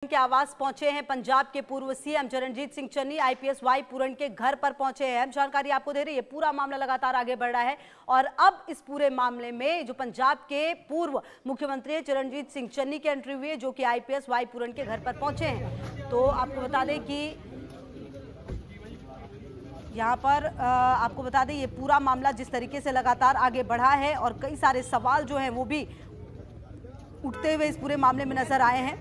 के आवास पहुंचे हैं पंजाब के पूर्व CM Charanjit Singh Channi. IPS Y Puran के घर पर पहुंचे हैं। अहम जानकारी आपको दे रही है। पूरा मामला लगातार आगे बढ़ रहा है और अब इस पूरे मामले में जो पंजाब के पूर्व मुख्यमंत्री चरणजीत सिंह चन्नी की एंट्री हुई है, जो कि आईपीएस वाई पूरन के घर पर पहुंचे हैं। तो आपको बता दें कि यहाँ पर आपको बता दें ये पूरा मामला जिस तरीके से लगातार आगे बढ़ा है और कई सारे सवाल जो हैं वो भी उठते हुए इस पूरे मामले में नजर आए हैं।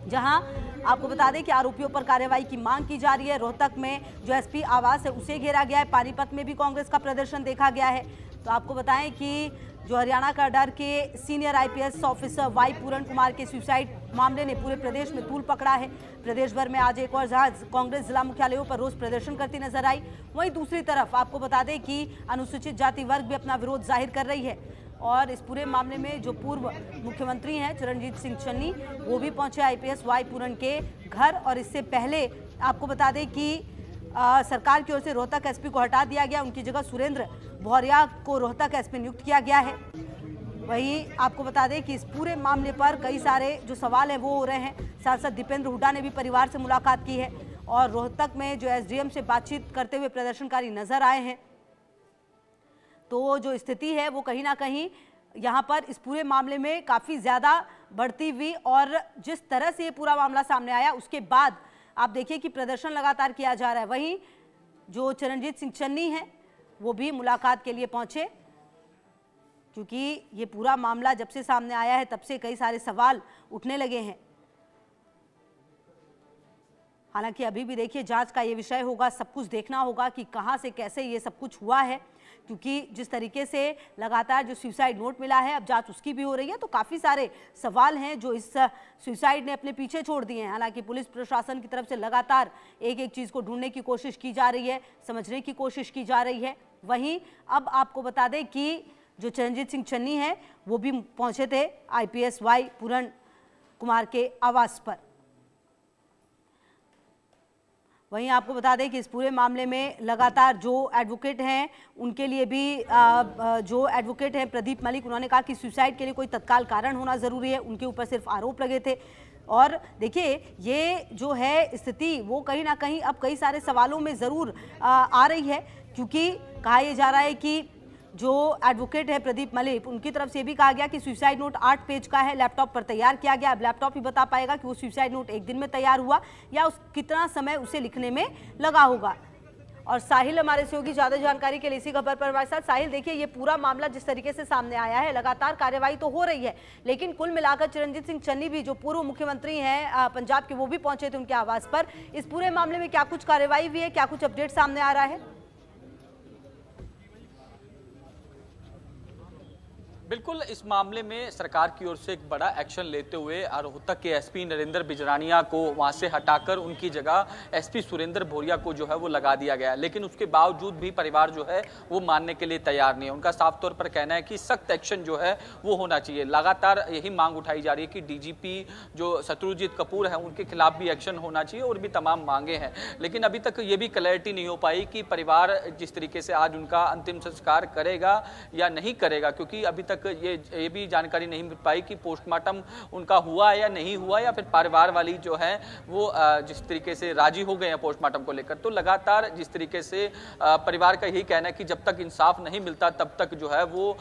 जहां आपको बता दें कि आरोपियों पर कार्रवाई की मांग की जा रही है। रोहतक में जो एसपी आवास है उसे घेरा गया है। पानीपत में भी कांग्रेस का प्रदर्शन देखा गया है। तो आपको बताएं कि जो हरियाणा का डर के सीनियर आईपीएस ऑफिसर वाई पूरन कुमार के सुसाइड मामले ने पूरे प्रदेश में तूल पकड़ा है। प्रदेश भर में आज एक और जहां कांग्रेस जिला मुख्यालयों पर रोज प्रदर्शन करती नजर आई, वहीं दूसरी तरफ आपको बता दें कि अनुसूचित जाति वर्ग भी अपना विरोध जाहिर कर रही है। और इस पूरे मामले में जो पूर्व मुख्यमंत्री हैं चरणजीत सिंह चन्नी, वो भी पहुंचे आईपीएस वाई पूरन के घर। और इससे पहले आपको बता दें कि सरकार की ओर से रोहतक एसपी को हटा दिया गया। उनकी जगह सुरेंद्र भौरिया को रोहतक एसपी नियुक्त किया गया है। वहीं आपको बता दें कि इस पूरे मामले पर कई सारे जो सवाल हैं वो हो रहे हैं। सांसद दीपेंद्र हुड्डा ने भी परिवार से मुलाकात की है और रोहतक में जो एसडीएम से बातचीत करते हुए प्रदर्शनकारी नजर आए हैं। तो जो स्थिति है वो कहीं ना कहीं यहाँ पर इस पूरे मामले में काफ़ी ज़्यादा बढ़ती हुई, और जिस तरह से ये पूरा मामला सामने आया उसके बाद आप देखिए कि प्रदर्शन लगातार किया जा रहा है। वहीं जो चरणजीत सिंह चन्नी हैं वो भी मुलाकात के लिए पहुंचे, क्योंकि ये पूरा मामला जब से सामने आया है तब से कई सारे सवाल उठने लगे हैं। हालांकि अभी भी देखिए जांच का ये विषय होगा, सब कुछ देखना होगा कि कहां से कैसे ये सब कुछ हुआ है, क्योंकि जिस तरीके से लगातार जो सुसाइड नोट मिला है अब जांच उसकी भी हो रही है। तो काफ़ी सारे सवाल हैं जो इस सुसाइड ने अपने पीछे छोड़ दिए हैं। हालांकि पुलिस प्रशासन की तरफ से लगातार एक एक चीज़ को ढूंढने की कोशिश की जा रही है, समझने की कोशिश की जा रही है। वहीं अब आपको बता दें कि जो चरणजीत सिंह चन्नी हैं वो भी पहुंचे थे आईपीएस वाई पूरन कुमार के आवास पर। वहीं आपको बता दें कि इस पूरे मामले में लगातार जो एडवोकेट हैं उनके लिए भी जो एडवोकेट हैं प्रदीप मलिक, उन्होंने कहा कि सुसाइड के लिए कोई तत्काल कारण होना ज़रूरी है। उनके ऊपर सिर्फ आरोप लगे थे। और देखिए ये जो है स्थिति वो कहीं ना कहीं अब कई सारे सवालों में ज़रूर आ रही है, क्योंकि कहा यह जा रहा है कि जो एडवोकेट है प्रदीप मलिक, उनकी तरफ से भी कहा गया कि सुसाइड नोट 8 पेज का है, लैपटॉप पर तैयार किया गया। अब लैपटॉप ही बता पाएगा कि वो सुसाइड नोट एक दिन में तैयार हुआ या उस कितना समय उसे लिखने में लगा होगा। और साहिल हमारे सहयोगी ज़्यादा जानकारी के लिए इसी खबर पर हमारे साथ। साहिल, देखिए ये पूरा मामला जिस तरीके से सामने आया है, लगातार कार्रवाई तो हो रही है, लेकिन कुल मिलाकर चरणजीत सिंह चन्नी भी जो पूर्व मुख्यमंत्री हैं पंजाब के, वो भी पहुंचे थे उनके आवास पर। इस पूरे मामले में क्या कुछ कार्रवाई हुई है, क्या कुछ अपडेट सामने आ रहा है? बिल्कुल, इस मामले में सरकार की ओर से एक बड़ा एक्शन लेते हुए रोहतक के एसपी नरेंद्र बिजरानिया को वहां से हटाकर उनकी जगह एसपी सुरेंद्र भौरिया को जो है वो लगा दिया गया। लेकिन उसके बावजूद भी परिवार जो है वो मानने के लिए तैयार नहीं है। उनका साफ तौर पर कहना है कि सख्त एक्शन जो है वो होना चाहिए। लगातार यही मांग उठाई जा रही है कि डीजीपी जो शत्रुजीत कपूर है उनके खिलाफ भी एक्शन होना चाहिए, और भी तमाम मांगे हैं। लेकिन अभी तक ये भी क्लैरिटी नहीं हो पाई कि परिवार जिस तरीके से आज उनका अंतिम संस्कार करेगा या नहीं करेगा, क्योंकि अभी तक ये भी जानकारी नहीं मिल पाई कि पोस्टमार्टम उनका हुआ या नहीं हुआ, या फिर परिवार वाली जो है वो जिस तरीके से राजी हो गए हैं पोस्टमार्टम को लेकर। तो लगातार जिस तरीके से परिवार का यही कहना है कि जब तक इंसाफ नहीं मिलता तब तक जो है वो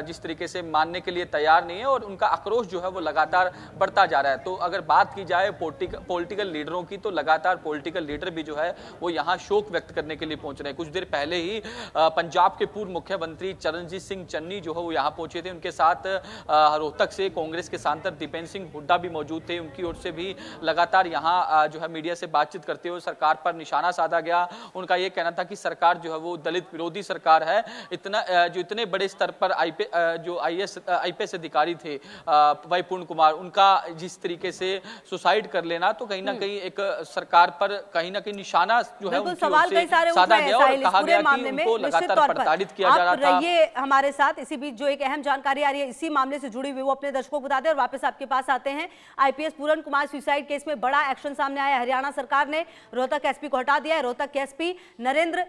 जिस तरीके से मानने के लिए तैयार नहीं है, और उनका आक्रोश जो है वो लगातार बढ़ता जा रहा है। तो अगर बात की जाए पॉलिटिकल लीडरों की, तो लगातार पॉलिटिकल लीडर भी जो है वो यहाँ शोक व्यक्त करने के लिए पहुंच रहे हैं। कुछ देर पहले ही पंजाब के पूर्व मुख्यमंत्री चरणजीत सिंह चन्नी जो है वो यहाँ पहुंचे थे। उनके साथ रोहतक से कांग्रेस के सांसद दीपेंद्र सिंह हुड्डा भी मौजूद थे। उनकी ओर से भी लगातार यहां जो है मीडिया से बातचीत करते हुए सरकार पर निशाना साधा गया। उनका यह कहना था कि सरकार जो है वो दलित विरोधी सरकार है। इतने बड़े स्तर पर आईपीएस अधिकारी थे वाई पूरन कुमार, उनका जिस तरीके से सुसाइड कर लेना, तो कहीं ना कहीं एक सरकार पर कहीं ना कहीं निशाना जो है उनकी ओर से साधा गया और कहा गया कि उनको लगातार प्रताड़ित किया जा रहा था। रहिए हमारे साथ, इसी बीच जो एक अहम जानकारी आ रही है इसी मामले से जुड़ी हुई वो अपने दर्शकों को बता दें और वापस आपके पास आते हैं। आईपीएस पूरन कुमार सुसाइड केस में बड़ा एक्शन सामने आया। हरियाणा सरकार ने रोहतक एसपी को हटा दिया है। रोहतक के एसपी नरेंद्र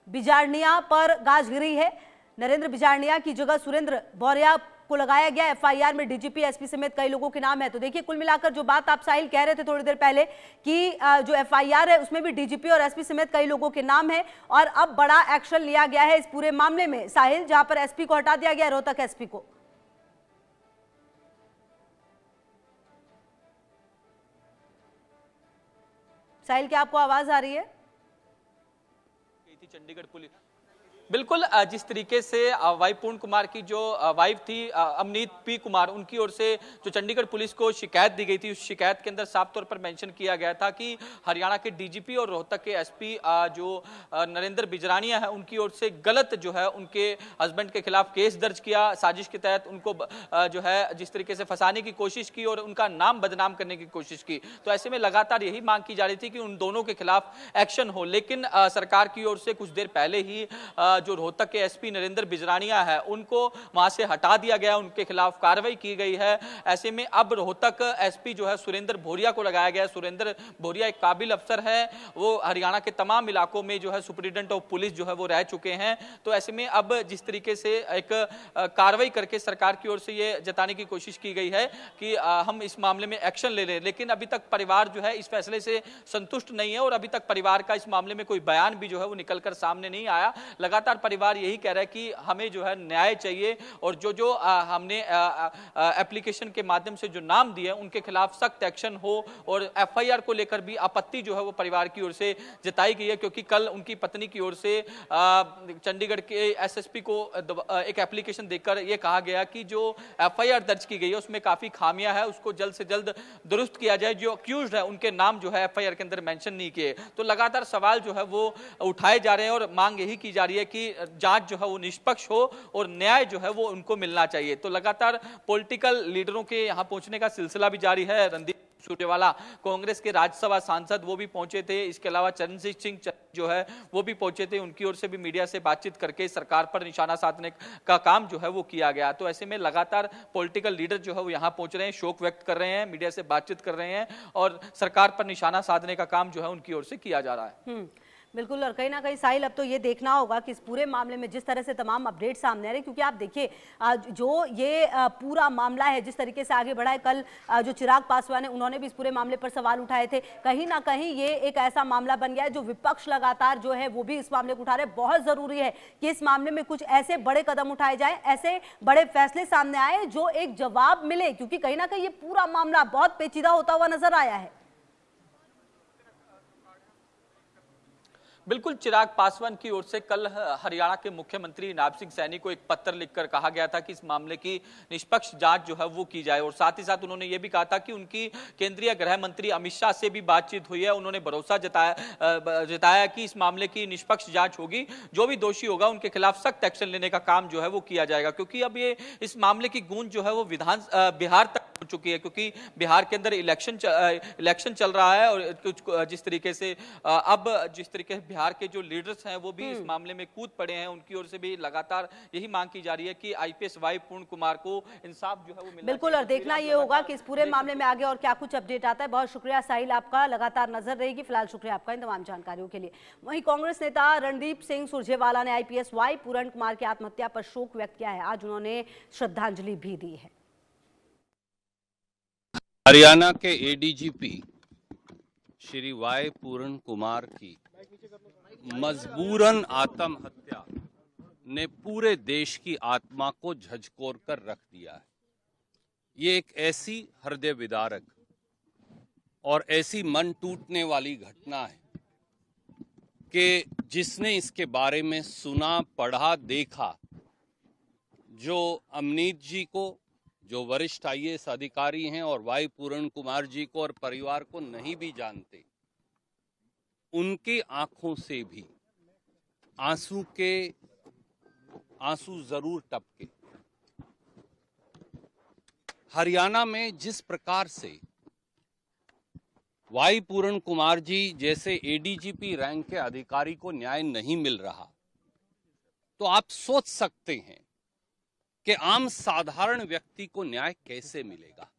बिजारनिया पर गाज गिरी है। नरेंद्र बिजारनिया की जगह सुरेंद्र भौरिया को लगाया गया। एफआईआर में डीजीपी, एसपी समेत कई लोगों के नाम है। तो देखिए, कुल मिलाकर जो बात आप साहिल कह रहे थे थोड़ी देर पहले कि जो एफआईआर है उसमें भी डीजीपी और एसपी समेत कई लोगों के नाम है और अब बड़ा एक्शन लिया गया है इस पूरे मामले में साहिल, जहां पर एसपी को हटा दिया गया, रोहतक एसपी को। साहिल, क्या आपको आवाज आ रही है? चंडीगढ़ पुलिस बिल्कुल जिस तरीके से वाई पूर्ण कुमार की जो वाइफ थी अमनीत पी कुमार, उनकी ओर से जो चंडीगढ़ पुलिस को शिकायत दी गई थी, उस शिकायत के अंदर साफ तौर पर मेंशन किया गया था कि हरियाणा के डीजीपी और रोहतक के एसपी जो नरेंद्र बिजरानिया है, उनकी ओर से गलत जो है उनके हस्बैंड के खिलाफ केस दर्ज किया, साजिश के तहत उनको जो है जिस तरीके से फंसाने की कोशिश की और उनका नाम बदनाम करने की कोशिश की। तो ऐसे में लगातार यही मांग की जा रही थी कि उन दोनों के खिलाफ एक्शन हो, लेकिन सरकार की ओर से कुछ देर पहले ही जो रोहतक के एसपी नरेंद्र बिजरानिया है उनको वहां से हटा दिया गया, उनके खिलाफ कार्रवाई की गई है। ऐसे में अब रोहतक एसपी जो है सुरेंद्र भोरिया को लगाया गया है। सुरेंद्र भोरिया एक काबिल अफसर है, वो हरियाणा के तमाम इलाकों में जो है सुपरिटेंडेंट ऑफ पुलिस जो है वो रह चुके हैं। तो ऐसे में अब जिस तरीके से एक कार्रवाई करके सरकार की ओर से ये जताने की कोशिश की गई है कि हम इस मामले में एक्शन ले रहे हैं, लेकिन अभी तक परिवार जो है इस फैसले से संतुष्ट नहीं है और अभी तक परिवार का इस मामले में कोई बयान भी जो है वो निकलकर सामने नहीं आया। लगातार परिवार यही कह रहा है कि हमें जो है न्याय चाहिए और जो हमने एप्लीकेशन के माध्यम से जो नाम दिए उनके खिलाफ सख्त एक्शन हो। और एफआईआर को लेकर भी आपत्ति जो है वो परिवार की ओर से जताई गई है, क्योंकि कल उनकी पत्नी की ओर से चंडीगढ़ के एसएसपी को एक एप्लीकेशन देकर यह कहा गया कि जो एफआईआर दर्ज की गई है उसमें काफी खामियां है, उसको जल्द से जल्द दुरुस्त किया जाए। जो अक्यूज्ड है उनके नाम जो है एफआईआर के अंदर मेंशन नहीं किए। तो लगातार सवाल जो है वो उठाए जा रहे हैं और मांग यही की जा रही है कि जांच जो है वो निष्पक्ष हो और न्याय जो है वो उनको मिलना चाहिए। तो लगातार पॉलिटिकल लीडरों के यहां पहुंचने का सिलसिला भी जारी है। रणदीप सुरजेवाला कांग्रेस के राज्यसभा सांसद वो भी पहुंचे थे, इसके अलावा चरणजीत सिंह जो है वो भी पहुंचे थे, उनकी ओर से भी मीडिया से बातचीत करके सरकार पर निशाना साधने का काम जो है वो किया गया। तो ऐसे में लगातार पॉलिटिकल लीडर जो है वो यहां पहुंच रहे हैं, शोक व्यक्त कर रहे हैं, मीडिया से बातचीत कर रहे हैं और सरकार पर निशाना साधने का काम जो है उनकी ओर से किया जा रहा है। बिल्कुल, और कहीं ना कहीं साहिल अब तो ये देखना होगा कि इस पूरे मामले में जिस तरह से तमाम अपडेट सामने आ रहे हैं, क्योंकि आप देखिए जो ये पूरा मामला है जिस तरीके से आगे बढ़ा है, कल जो चिराग पासवान है उन्होंने भी इस पूरे मामले पर सवाल उठाए थे। कहीं ना कहीं ये एक ऐसा मामला बन गया है जो विपक्ष लगातार जो है वो भी इस मामले को उठा रहे हैं। बहुत जरूरी है कि इस मामले में कुछ ऐसे बड़े कदम उठाए जाए, ऐसे बड़े फैसले सामने आए जो एक जवाब मिले, क्योंकि कहीं ना कहीं ये पूरा मामला बहुत पेचीदा होता हुआ नजर आया है। बिल्कुल, चिराग पासवान की ओर से कल हरियाणा के मुख्यमंत्री नायब सिंह सैनी को एक पत्र लिखकर कहा गया था कि इस मामले की निष्पक्ष जांच जो है वो की जाए और साथ ही साथ उन्होंने ये भी कहा था कि उनकी केंद्रीय गृह मंत्री अमित शाह से भी बातचीत हुई है। उन्होंने भरोसा जताया कि इस मामले की निष्पक्ष जांच होगी, जो भी दोषी होगा उनके खिलाफ सख्त एक्शन लेने का काम जो है वो किया जाएगा। क्योंकि अब ये इस मामले की गूंज जो है वो बिहार तक हो चुकी है, क्योंकि बिहार के अंदर इलेक्शन चल रहा है और कुछ जिस तरीके से अब जिस तरीके से बिहार के जो लीडर्स हैं वो भी इस मामले में कूद पड़े हैं, उनकी ओर से भी लगातार यही मांग की जा रही है कि आईपीएस वाई पूर्ण कुमार को इंसाफ जो है वो मिलना। बिल्कुल, और देखना ये होगा कि इस पूरे मामले में आगे और क्या कुछ अपडेट आता है। बहुत शुक्रिया साहिल आपका, लगातार नजर रहेगी। फिलहाल शुक्रिया आपका इन तमाम जानकारियों के लिए। वहीं कांग्रेस नेता रणदीप सिंह सुरजेवाला ने आईपीएस वाई पूर्ण कुमार की आत्महत्या पर शोक व्यक्त किया है। आज उन्होंने श्रद्धांजलि भी दी है। हरियाणा के एडीजीपी श्री वाई पूर्ण कुमार की मजबूरन आत्महत्या ने पूरे देश की आत्मा को झकझोर कर रख दिया है। ये एक ऐसी हृदय विदारक और ऐसी मन टूटने वाली घटना है कि जिसने इसके बारे में सुना, पढ़ा, देखा, जो अमनीत जी को, जो वरिष्ठ आईएएस अधिकारी हैं और वाई पूर्ण कुमार जी को और परिवार को नहीं भी जानते, उनकी आंखों से भी आंसू जरूर टपके। हरियाणा में जिस प्रकार से वाई पूर्ण कुमार जी जैसे एडीजीपी रैंक के अधिकारी को न्याय नहीं मिल रहा, तो आप सोच सकते हैं कि आम साधारण व्यक्ति को न्याय कैसे मिलेगा।